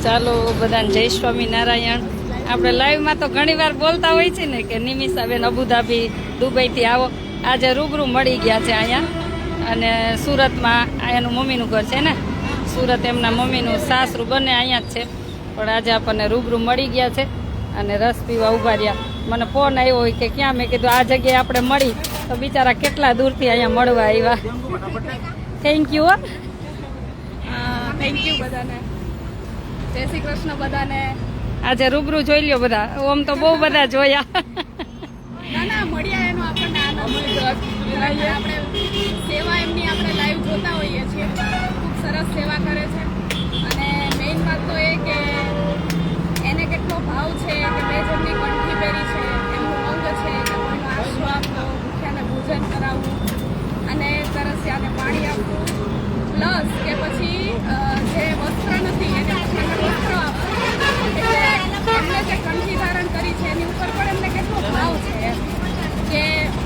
ચાલો બધાને જય સ્વામિનારાયણ. આપણે લાઈવમાં તો ઘણી વાર બોલતા હોય છે ને કે નિમિષાબેન અબુધાબી દુબઈથી આવો. આજે રૂબરૂ મળી ગયા છે અહીંયા, અને સુરતમાં અહીંયાનું મમ્મીનું ઘર છે ને, સુરત એમના મમ્મીનું સાસરું બંને અહીંયા જ છે. પણ આજે આપણને રૂબરૂ મળી ગયા છે અને રસ પીવા ઉભા રહ્યા. મને ફોન આવ્યો હોય કે ક્યાં, મેં કીધું આ જગ્યાએ આપણે મળી તો બિચારા કેટલા દૂરથી અહીંયા મળવા આવ્યા. Thank you. થેન્ક યુ બધાને. જય શ્રી કૃષ્ણ બધાને. આજે રૂબરૂ જોઈ લ્યો બધા, ઓમ તો બહુ બધા જોયા. ના ના, મળ્યા એનો આપણને આનંદ મળ્યો. આપણે સેવા એમની આપણે લાઈવ જોતા હોઈએ છીએ, ખૂબ સરસ સેવા કરે છે. અને મેઇન વાત તો એ કે એને કેટલો ભાવ છે કે બે જણની કંઠી પહેરી છે, એમનું અંગ છે કે કોઈનો આશરો આપવો, ભૂખ્યાને ભોજન કરાવવું અને તરસ્યાને પાણી આપવું, પ્લસ કે પછી જે વસ્ત્ર નથી એને વસ્ત્ર આપવું. એટલે એમને જે કંઠી ધારણ કરી છે એની ઉપર પણ એમને કેટલો ભાવ છે કે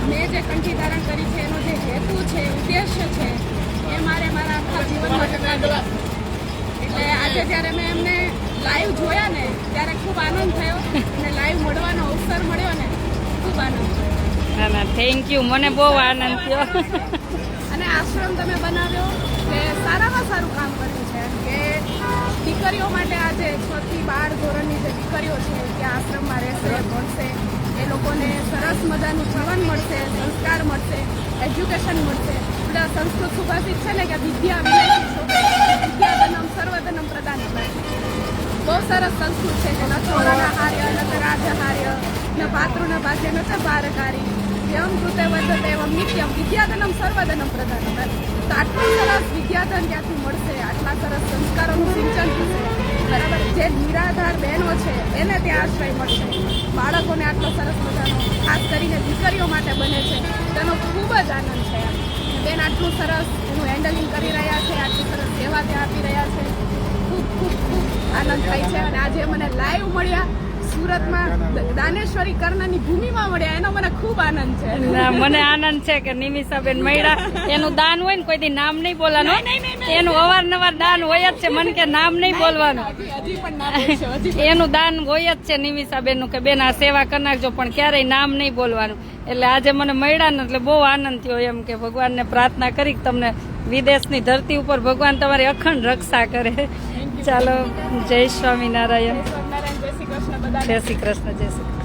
મેં જે કંઠી ધારણ કરી છે એનો જે હેતુ છે, ઉદ્દેશ્ય છે, એ મારે મારા આખા જીવનમાં ટકાવવા. એટલે આજે જ્યારે મેં એમને લાઈવ જોયા ને ત્યારે ખૂબ આનંદ થયો, અને લાઈવ મળવાનો અવસર મળ્યો ને ખૂબ આનંદ થયો. ના ના, થેન્ક યુ, મને બહુ આનંદ થયો. અને આશ્રમ તમે બનાવ્યો તે સારામાં સારું કામ કર્યું છે કે દીકરીઓ માટે આજે 6 થી 12 ધોરણની જે દીકરીઓ છે ત્યાં આશ્રમમાં રહેશે, ભણશે, એ લોકોને સરસ મજાનું જીવન મળશે, સંસ્કાર મળશે, એજ્યુકેશન મળશે. બધા સંસ્કૃત સુભાષિત છે ને કે વિદ્યા વિદ્યાધનમ સર્વધનમ પ્રદાન. બહુ સરસ સંસ્કૃત છે કે ન ચોરાના હાર્ય ન રાજહાર્ય ન પાતૃ ન ભાગ્ય ન ભારકારી એમ કૃતે વર્ધતે એવમ નિત્યમ વિદ્યાધનમ સર્વધનમ પ્રદાન. તો આટલું સરસ વિદ્યાધન ત્યાંથી મળશે, આટલા સરસ સંસ્કારોનું સિંચન થશે. બરાબર, જે નિરાધાર બહેનો છે એને ત્યાં આશ્રય મળશે. બાળકોને આટલો સરસ મજાનો ખાસ કરીને દીકરીઓ માટે બને છે તેનો ખૂબ જ આનંદ છે. બેન આટલું સરસ એનું હેન્ડલિંગ કરી રહ્યા છે, આટલી સરસ સેવા ત્યાં આપી રહ્યા છે. ખૂબ ખૂબ ખૂબ આનંદ થાય છે. અને આજે મને લાઈવ મળ્યા સુરતમાં, દાનેશ્વરી કર્ણની ભૂમિમાં મળ્યા, એનો મને ખૂબ આનંદ છે. મને આનંદ છે કે નિમિષાબેન મળ્યા. એનું દાન હોય ને કોઈ દી નામ નહીં બોલવાનું, એનું અવારનવાર દાન હોય જ છે. મને કે નામ નહીં બોલવાનું, એનું દાન હોય જ છે નિમિષાબેન નું કે બેન આ સેવા કરી નાખજો, પણ ક્યારેય નામ નહીં બોલવાનું. એટલે આજે મને મળ્યા ને એટલે બહુ આનંદ થયો. એમ કે ભગવાનને પ્રાર્થના કરી કે તમને વિદેશની ધરતી ઉપર ભગવાન તમારી અખંડ રક્ષા કરે. ચાલો, જય સ્વામિનારાયણ. જય શ્રી કૃષ્ણ. જય શ્રી કૃષ્ણ. જય શ્રી કૃષ્ણ.